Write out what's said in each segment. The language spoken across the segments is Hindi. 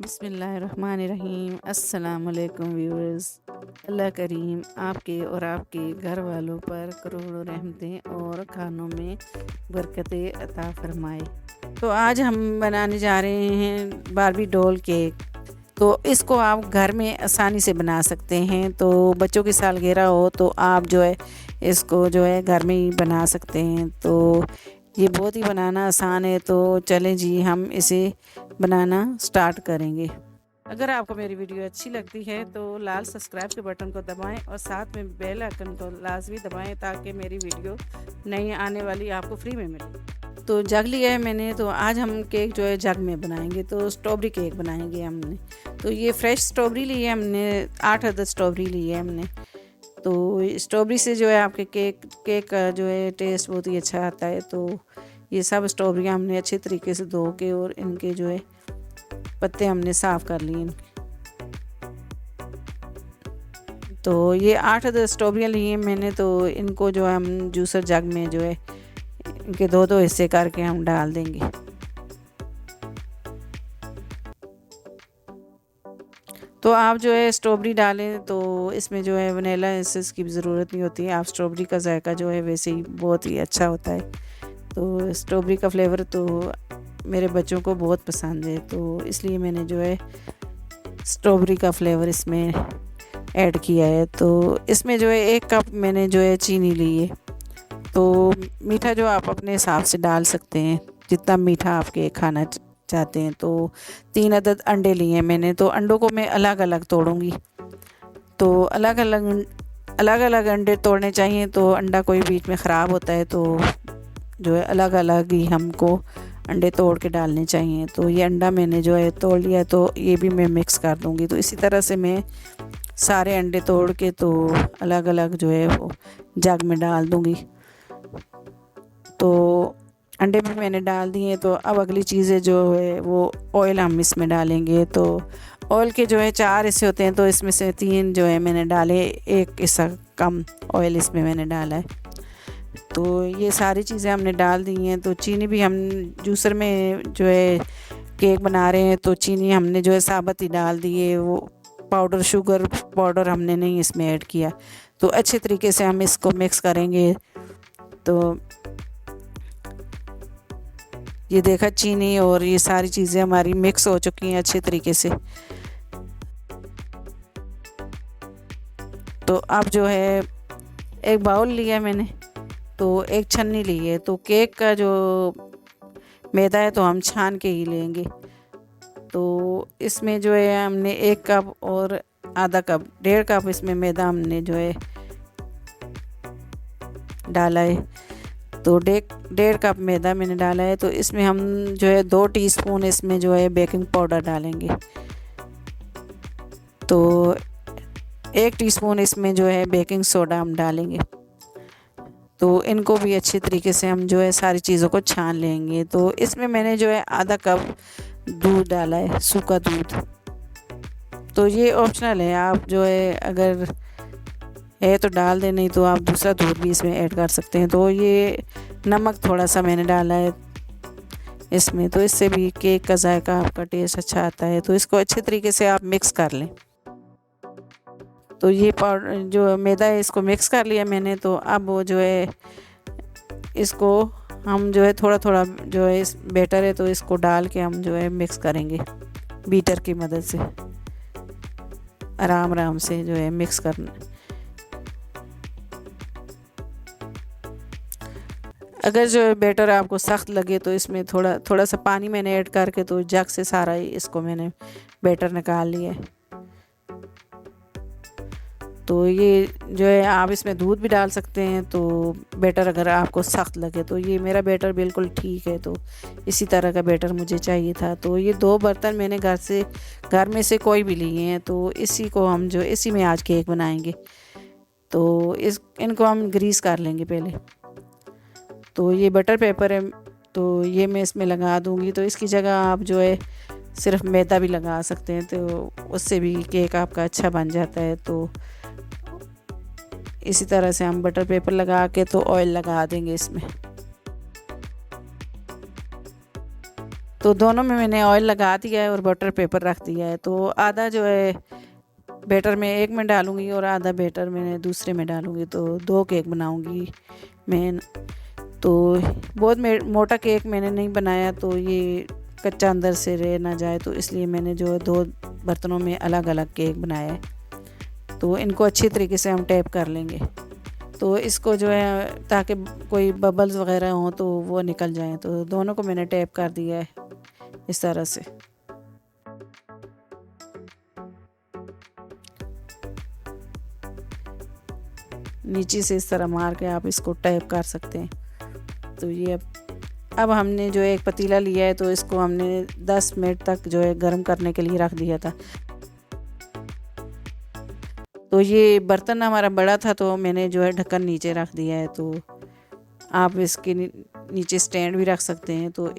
बिस्मिल्लाहिर्रहमानिर्रहीम। अस्सलाम वालेकुम व्यूअर्स। अल्लाह करीम आपके और आपके घर वालों पर करोड़ों रहमतें और खानों में बरकतें अता फरमाए। तो आज हम बनाने जा रहे हैं बारबी डॉल केक। तो इसको आप घर में आसानी से बना सकते हैं। तो बच्चों की सालगिरह हो तो आप जो है इसको जो है घर में ही बना सकते हैं। तो ये बहुत ही बनाना आसान है। तो चलें जी, हम इसे बनाना स्टार्ट करेंगे। अगर आपको मेरी वीडियो अच्छी लगती है तो लाल सब्सक्राइब के बटन को दबाएं और साथ में बेल आइकन को लाजमी दबाएं ताकि मेरी वीडियो नई आने वाली आपको फ्री में मिले। तो जग लिया है मैंने। तो आज हम केक जो है जग में बनाएंगे। तो स्ट्रॉबेरी केक बनाएंगे हमने। तो ये फ्रेश स्ट्रॉबेरी ली है हमने, 8 अदद स्ट्रॉबेरी ली है हमने। तो स्ट्रॉबेरी से जो है आपके केक का जो है टेस्ट बहुत ही अच्छा आता है। तो ये सब स्ट्रॉबेरियाँ हमने अच्छे तरीके से धो के और इनके जो है पत्ते हमने साफ़ कर लिए। तो ये 8 अदद स्ट्रॉबेरियाँ ली हैं मैंने। तो इनको जो है हम जूसर जग में जो है इनके दो हिस्से करके हम डाल देंगे। तो आप जो है स्ट्रॉबेरी डालें तो इसमें जो है वनीला एसेंस की भी ज़रूरत नहीं होती है। आप स्ट्रॉबेरी का जायका जो है वैसे ही बहुत ही अच्छा होता है। तो स्ट्रॉबेरी का फ्लेवर तो मेरे बच्चों को बहुत पसंद है। तो इसलिए मैंने जो है स्ट्रॉबेरी का फ्लेवर इसमें ऐड किया है। तो इसमें जो है 1 कप मैंने जो है चीनी ली है। तो मीठा जो आप अपने हिसाब से डाल सकते हैं, जितना मीठा आपके खाना चाहते हैं। तो 3 अदद अंडे लिए हैं मैंने। तो अंडों को मैं अलग अलग तोड़ूंगी। तो अलग अलग अंडे तोड़ने चाहिए। तो अंडा कोई बीच में ख़राब होता है तो जो है अलग अलग ही हमको अंडे तोड़ के डालने चाहिए। तो ये अंडा मैंने जो है तोड़ लिया। तो ये भी मैं मिक्स कर दूंगी। तो इसी तरह से मैं सारे अंडे तोड़ के तो अलग अलग जो है वो जग में डाल दूंगी। तो अंडे भी मैंने डाल दिए। तो अब अगली चीज़ें जो है वो ऑयल हम इसमें डालेंगे। तो ऑयल के जो है 4 हिस्से होते हैं। तो इसमें से 3 जो है मैंने डाले, 1 हिस्सा कम ऑयल इसमें मैंने डाला है। तो ये सारी चीज़ें हमने डाल दी हैं। तो चीनी भी हम जूसर में जो है केक बना रहे हैं तो चीनी हमने जो है साबुत ही डाल दी है। वो पाउडर, शुगर पाउडर हमने नहीं इसमें ऐड किया। तो अच्छे तरीके से हम इसको मिक्स करेंगे। तो ये देखा, चीनी और ये सारी चीज़ें हमारी मिक्स हो चुकी हैं अच्छे तरीके से। तो अब जो है एक बाउल लिया मैंने, तो एक छन्नी ली है। तो केक का जो मैदा है तो हम छान के ही लेंगे। तो इसमें जो है हमने 1 कप और आधा कप, 1.5 कप इसमें मैदा हमने जो है डाला है। तो 1.5 कप मैदा मैंने डाला है। तो इसमें हम जो है 2 टीस्पून इसमें जो है बेकिंग पाउडर डालेंगे। तो 1 टीस्पून इसमें जो है बेकिंग सोडा हम डालेंगे। तो इनको भी अच्छे तरीके से हम जो है सारी चीज़ों को छान लेंगे। तो इसमें मैंने जो है आधा कप दूध डाला है, सूखा दूध। तो ये ऑप्शनल है, आप जो है अगर है तो डाल दें, नहीं तो आप दूसरा दूध भी इसमें ऐड कर सकते हैं। तो ये नमक थोड़ा सा मैंने डाला है इसमें। तो इससे भी केक का जायका आपका टेस्ट अच्छा आता है। तो इसको अच्छे तरीके से आप मिक्स कर लें। तो ये पाउडर जो मैदा है इसको मिक्स कर लिया मैंने। तो अब वो जो है इसको हम जो है थोड़ा थोड़ा जो है इस बैटर है तो इसको डाल के हम जो है मिक्स करेंगे बीटर की मदद से। आराम आराम से जो है मिक्स करना। अगर जो है बैटर आपको सख्त लगे तो इसमें थोड़ा सा पानी मैंने ऐड करके तो जग से सारा ही इसको मैंने बैटर निकाल लिया है। तो ये जो है आप इसमें दूध भी डाल सकते हैं। तो बैटर अगर आपको सख्त लगे, तो ये मेरा बैटर बिल्कुल ठीक है। तो इसी तरह का बैटर मुझे चाहिए था। तो ये 2 बर्तन मैंने घर में से कोई भी लिए हैं। तो इसी में आज केक बनाएंगे। तो इनको हम ग्रीस कर लेंगे पहले। तो ये बटर पेपर है तो ये मैं इसमें लगा दूंगी। तो इसकी जगह आप जो है सिर्फ मैदा भी लगा सकते हैं। तो उससे भी केक आपका अच्छा बन जाता है। तो इसी तरह से हम बटर पेपर लगा के तो ऑयल लगा देंगे इसमें। तो दोनों में मैंने ऑयल लगा दिया है और बटर पेपर रख दिया है। तो आधा जो है बैटर में एक में डालूँगी और आधा बैटर मैंने दूसरे में डालूँगी, तो 2 केक बनाऊँगी मैं। तो बहुत मोटा केक मैंने नहीं बनाया, तो ये कच्चा अंदर से रह ना जाए, तो इसलिए मैंने जो है 2 बर्तनों में अलग अलग केक बनाया है। तो इनको अच्छी तरीके से हम टैप कर लेंगे, तो इसको जो है ताकि कोई बबल्स वगैरह हों तो वो निकल जाएं। तो दोनों को मैंने टैप कर दिया है इस तरह से। नीचे से इस तरह मार के आप इसको टैप कर सकते हैं। तो ये अब हमने जो एक पतीला लिया है, तो इसको हमने 10 मिनट तक जो है गर्म करने के लिए रख दिया था। तो ये बर्तन हमारा बड़ा था, तो मैंने जो है ढक्कन नीचे रख दिया है। तो आप इसके नीचे स्टैंड भी रख सकते हैं। तो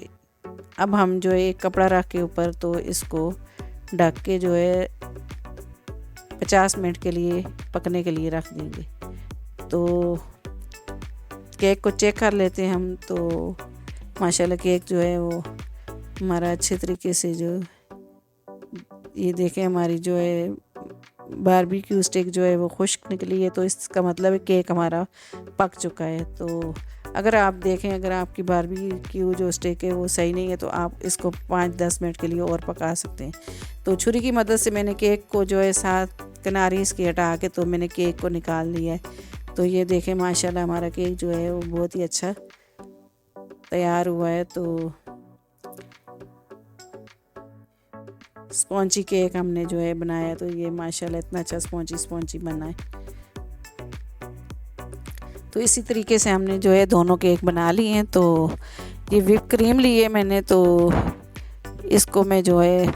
अब हम जो है एक कपड़ा रख के ऊपर, तो इसको ढक के जो है 50 मिनट के लिए पकने के लिए रख देंगे। तो केक को चेक कर लेते हैं हम। तो माशाल्लाह केक जो है वो हमारा अच्छे तरीके से जो, ये देखें हमारी जो है बारबेक्यू स्टिक जो है वो खुश्क निकली है, तो इसका मतलब है केक हमारा पक चुका है। तो अगर आप देखें, अगर आपकी बारबेक्यू जो स्टिक है वो सही नहीं है, तो आप इसको 5-10 मिनट के लिए और पका सकते हैं। तो छुरी की मदद से मैंने केक को जो है साथ किनारे इसकी हटा के तो मैंने केक को निकाल लिया है। तो ये देखें माशाल्लाह हमारा केक जो है वो बहुत ही अच्छा तैयार हुआ है। तो स्पॉन्जी केक हमने जो है बनाया, तो ये माशाल्लाह इतना अच्छा स्पॉन्जी बना है। तो इसी तरीके से हमने जो है दोनों केक बना लिए हैं। तो ये व्हिप क्रीम ली है मैंने, तो इसको मैं जो है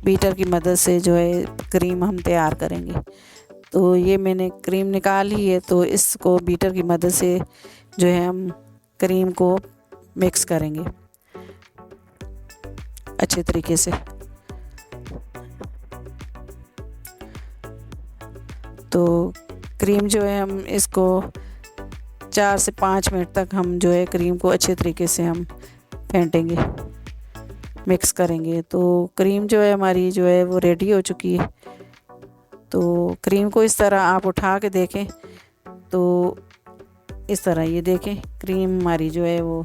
बीटर की मदद से जो है क्रीम हम तैयार करेंगे। तो ये मैंने क्रीम निकाल ली है, तो इसको बीटर की मदद से जो है हम क्रीम को मिक्स करेंगे अच्छे तरीके से। तो क्रीम जो है हम इसको 4 से 5 मिनट तक हम जो है क्रीम को अच्छे तरीके से हम फेंटेंगे, मिक्स करेंगे। तो क्रीम जो है हमारी जो है वो रेडी हो चुकी है। तो क्रीम को इस तरह आप उठा के देखें, तो इस तरह ये देखें क्रीम हमारी जो है वो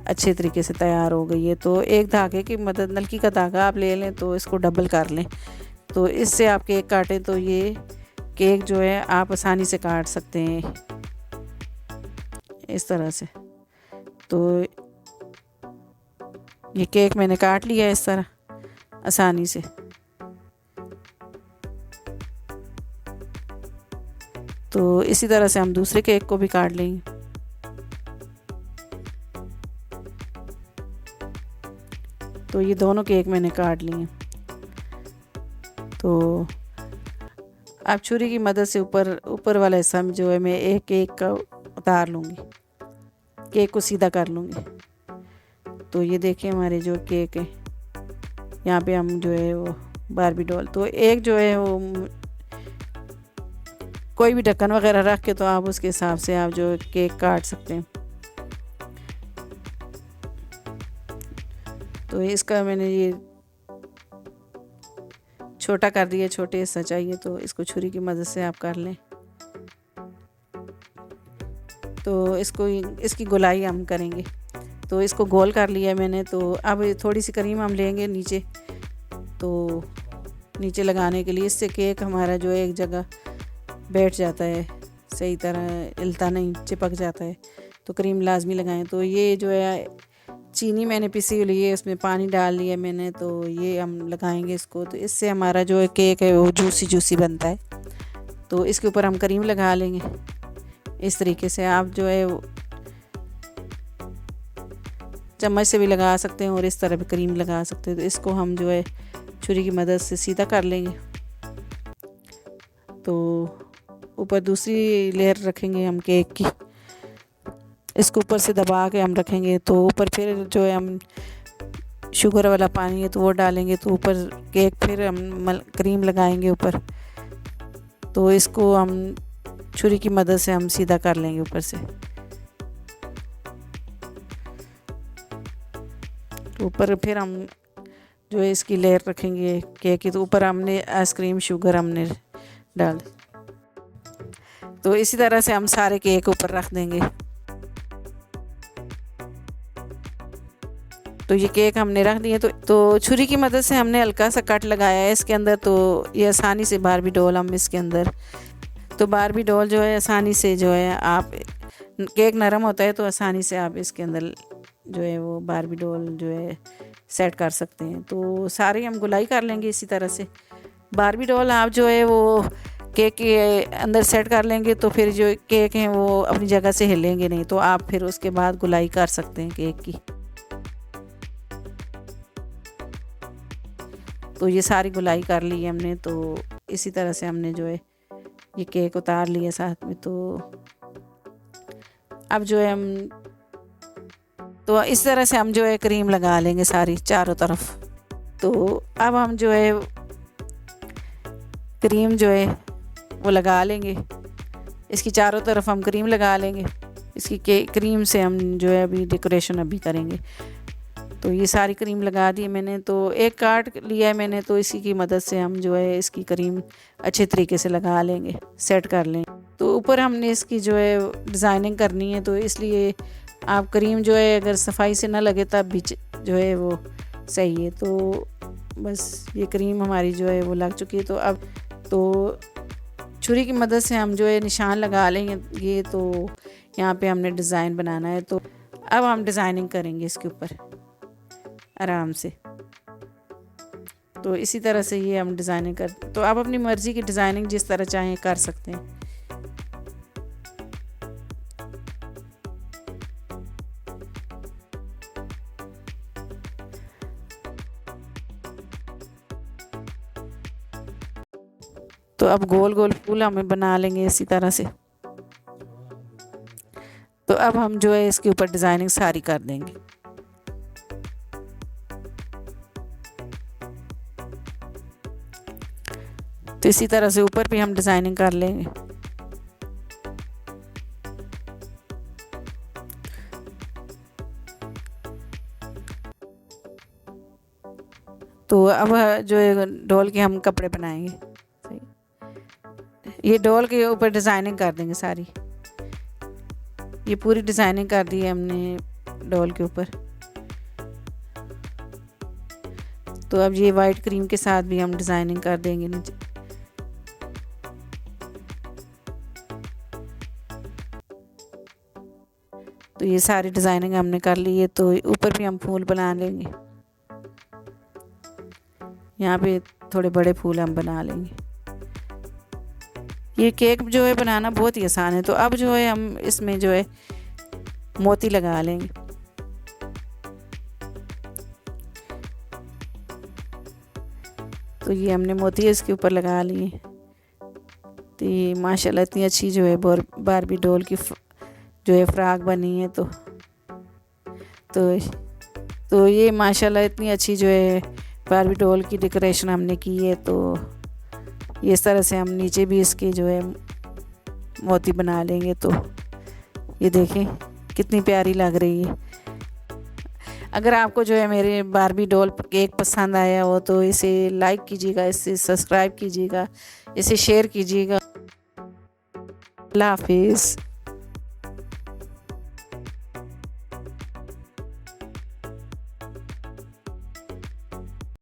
अच्छे तरीके से तैयार हो गई है। तो एक धागे की मदद, नलकी का धागा आप ले लें, तो इसको डबल कर लें, तो इससे आप केक काटें तो ये केक जो है आप आसानी से काट सकते हैं इस तरह से। तो ये केक मैंने काट लिया है इस तरह आसानी से। तो इसी तरह से हम दूसरे केक को भी काट लेंगे। तो ये दोनों केक मैंने काट लिए। तो आप छुरी की मदद से ऊपर वाला हिस्सा में जो है मैं एक केक का उतार लूँगी, केक को सीधा कर लूँगी। तो ये देखिए हमारे जो केक है, यहाँ पे हम जो है वो बारबी डॉल, तो एक जो है वो कोई भी ढक्कन वगैरह रख के, तो आप उसके हिसाब से आप जो केक काट सकते हैं। तो इसका मैंने ये छोटा कर दिया, छोटे हिस्सा चाहिए तो इसको छुरी की मदद से आप कर लें। तो इसकी गोलाई हम करेंगे। तो इसको गोल कर लिया मैंने। तो अब थोड़ी सी क्रीम हम लेंगे नीचे, तो नीचे लगाने के लिए, इससे केक हमारा जो है एक जगह बैठ जाता है, सही तरह हिलता नहीं, चिपक जाता है। तो क्रीम लाजमी लगाएं। तो ये जो है चीनी मैंने पिसी हुई है, उसमें पानी डाल लिया मैंने, तो ये हम लगाएंगे इसको। तो इससे हमारा जो है केक है वो जूसी बनता है। तो इसके ऊपर हम क्रीम लगा लेंगे इस तरीके से। आप जो है चम्मच से भी लगा सकते हैं और इस तरह भी क्रीम लगा सकते हैं। तो इसको हम जो है छुरी की मदद से सीधा कर लेंगे। तो ऊपर दूसरी लेयर रखेंगे हम केक की, इसको ऊपर से दबा के हम रखेंगे। तो ऊपर फिर जो है हम शुगर वाला पानी है तो वो डालेंगे। तो ऊपर केक फिर हम क्रीम लगाएंगे ऊपर। तो इसको हम छुरी की मदद से हम सीधा कर लेंगे ऊपर से। तो ऊपर फिर हम जो है इसकी लेयर रखेंगे केक की। तो ऊपर हमने आइसक्रीम शुगर हमने डाल, तो इसी तरह से हम सारे केक ऊपर रख देंगे। तो ये केक हमने रख दिए। तो छुरी की मदद से हमने हल्का सा कट लगाया है इसके अंदर, तो ये आसानी से बारबी डॉल हम इसके अंदर, तो बारबी डॉल जो है आसानी से जो है आप, केक नरम होता है तो आसानी से आप इसके अंदर जो है वो बारबी डॉल जो है सेट कर सकते हैं। तो सारे हम गुलाई कर लेंगे इसी तरह से। बारबी डॉल आप जो है वो केक के अंदर सेट कर लेंगे तो फिर जो केक हैं वो अपनी जगह से हिलेंगे नहीं, तो आप फिर उसके बाद गुलाई कर सकते हैं केक की। तो ये सारी गुलाई कर ली है हमने। तो इसी तरह से हमने जो है ये केक उतार लिया साथ में। तो अब जो है हम, तो इस तरह से हम जो है क्रीम लगा लेंगे सारी चारों तरफ। तो अब हम जो है क्रीम जो है वो लगा लेंगे, इसकी चारों तरफ हम क्रीम लगा लेंगे। इसकी क्रीम से हम जो है अभी डेकोरेशन अभी करेंगे। तो ये सारी क्रीम लगा दी मैंने। तो एक कार्ड लिया है मैंने, तो इसी की मदद से हम जो है इसकी क्रीम अच्छे तरीके से लगा लेंगे, सेट कर लेंगे। तो ऊपर हमने इसकी जो है डिज़ाइनिंग करनी है, तो इसलिए आप क्रीम जो है अगर सफाई से ना लगे तब भी जो है वो सही है। तो बस ये क्रीम हमारी जो है वो लग चुकी है। तो अब तो छुरी की मदद से हम जो है निशान लगा लेंगे ये। तो यहाँ पे हमने डिज़ाइन बनाना है। तो अब हम डिज़ाइनिंग करेंगे इसके ऊपर आराम से। तो इसी तरह से ये हम डिज़ाइनिंग कर, तो आप अपनी मर्ज़ी की डिज़ाइनिंग जिस तरह चाहें कर सकते हैं। तो अब गोल गोल फूल हमें बना लेंगे इसी तरह से। तो अब हम जो है इसके ऊपर डिज़ाइनिंग सारी कर देंगे। तो इसी तरह से ऊपर भी हम डिज़ाइनिंग कर लेंगे। तो अब जो है डॉल के हम कपड़े बनाएंगे। ये डॉल के ऊपर डिज़ाइनिंग कर देंगे सारी। ये पूरी डिज़ाइनिंग कर दी है हमने डॉल के ऊपर। तो अब ये वाइट क्रीम के साथ भी हम डिज़ाइनिंग कर देंगे नीचे। तो ये सारी डिज़ाइनिंग हमने कर ली है। तो ऊपर भी हम फूल बना लेंगे, यहाँ पे थोड़े बड़े फूल हम बना लेंगे। ये केक जो है बनाना बहुत ही आसान है। तो अब जो है हम इसमें जो है मोती लगा लेंगे। तो ये हमने मोती इसके ऊपर लगा लिए। तो ये माशाल्लाह इतनी अच्छी जो है बारबी डॉल की जो है फ्रॉक बनी है। तो ये माशाल्लाह इतनी अच्छी जो है बारबी डॉल की डेकोरेशन हमने की है। तो इस तरह से हम नीचे भी इसके जो है मोती बना लेंगे। तो ये देखें कितनी प्यारी लग रही है। अगर आपको जो है मेरे बारबी डॉल केक पसंद आया हो तो इसे लाइक कीजिएगा, इसे सब्सक्राइब कीजिएगा, इसे शेयर कीजिएगा। अल्लाह हाफिज़।